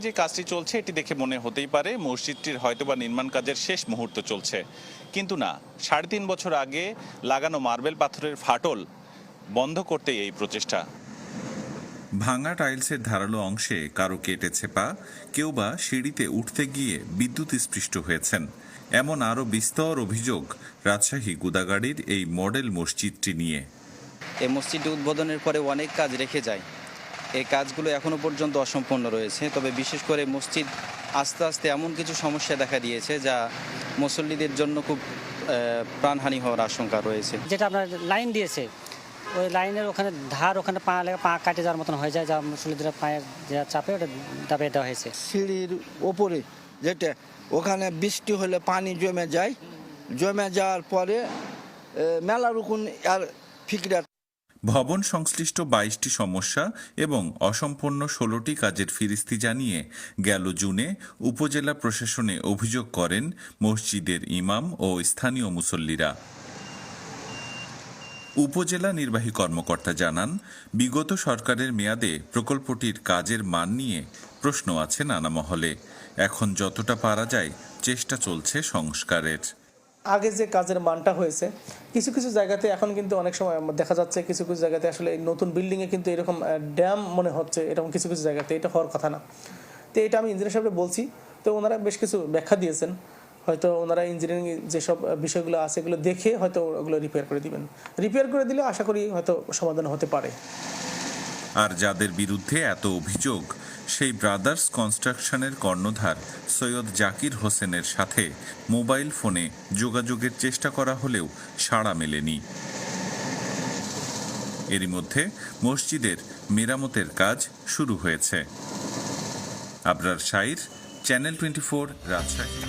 যে কাজটি চলছে এটি দেখে মনে হতেই পারে মসজিদটির হয়তোবা নির্মাণ কাজের শেষ মুহূর্ত চলছে, কিন্তু না। ৩.৫ বছর আগে লাগানো মার্বেল পাথরের ফাটল বন্ধ করতেই এই প্রচেষ্টা। ভাঙা টাইলসের ধারালো অংশে কারো কেটেছে পা, কেউ বা সিঁড়িতে উঠতে গিয়ে বিদ্যুৎ স্পৃষ্ট হয়েছেন। এমন আরও বিস্তর অভিযোগ রাজশাহী গুদাগাড়ির এই মডেল মসজিদটি নিয়ে। এই মসজিদটি উদ্বোধনের পরে অনেক কাজ রেখে যায়, এই কাজগুলো এখনও পর্যন্ত অসম্পূর্ণ রয়েছে। তবে বিশেষ করে মসজিদ আস্তে আস্তে এমন কিছু সমস্যা দেখা দিয়েছে যা মুসল্লিদের জন্য খুব প্রাণহানি হওয়ার আশঙ্কা রয়েছে। যেটা আপনার লাইন দিয়েছে, ওই লাইনের ওখানে ধার, ওখানে পা কাটে যাওয়ার মতন হয়ে যায়, যা মুসল্লিদের পায়ের যা চাপে ওটা দাবিয়ে দেওয়া হয়েছে। সিঁড়ির ওপরে যেটা, ওখানে বৃষ্টি হলে পানি জমে যায়, জমে যাওয়ার পরে মেলা রকম আর ফিকরা। ভবন সংশ্লিষ্ট ২২টি সমস্যা এবং অসম্পূর্ণ ১৬টি কাজের ফিরিস্তি জানিয়ে গেল জুনে উপজেলা প্রশাসনে অভিযোগ করেন মসজিদের ইমাম ও স্থানীয় মুসল্লিরা। উপজেলা নির্বাহী কর্মকর্তা জানান, বিগত সরকারের মেয়াদে প্রকল্পটির কাজের মান নিয়ে প্রশ্ন আছে নানা মহলে। এখন যতটা পারা যায় চেষ্টা চলছে সংস্কারের। আগে যে কাজের মানটা হয়েছে, কিছু কিছু জায়গাতে এখন কিন্তু অনেক সময় দেখা যাচ্ছে কিছু কিছু জায়গাতে আসলে এই নতুন বিল্ডিংয়ে কিন্তু এরকম ড্যাম মনে হচ্ছে, এরকম কিছু কিছু জায়গাতে এটা হওয়ার কথা না। তো এটা আমি ইঞ্জিনিয়ার সাহেবকে বলছি, তো ওনারা বেশ কিছু ব্যাখ্যা দিয়েছেন। হয়তো ওনারা ইঞ্জিনিয়ারিং যেসব বিষয়গুলো আছে এগুলো দেখে হয়তো ওগুলো রিপেয়ার করে দিবেন। রিপেয়ার করে দিলে আশা করি হয়তো সমাধান হতে পারে। আর যাদের বিরুদ্ধে এত অভিযোগ, সেই ব্রাদার্স কনস্ট্রাকশনের কর্ণধার সৈয়দ জাকির হোসেনের সাথে মোবাইল ফোনে যোগাযোগের চেষ্টা করা হলেও সাড়া মেলেনি। এরই মধ্যে মসজিদের মেরামতের কাজ শুরু হয়েছে। আবরার শাইর, চ্যানেল 24, রাজশাহী।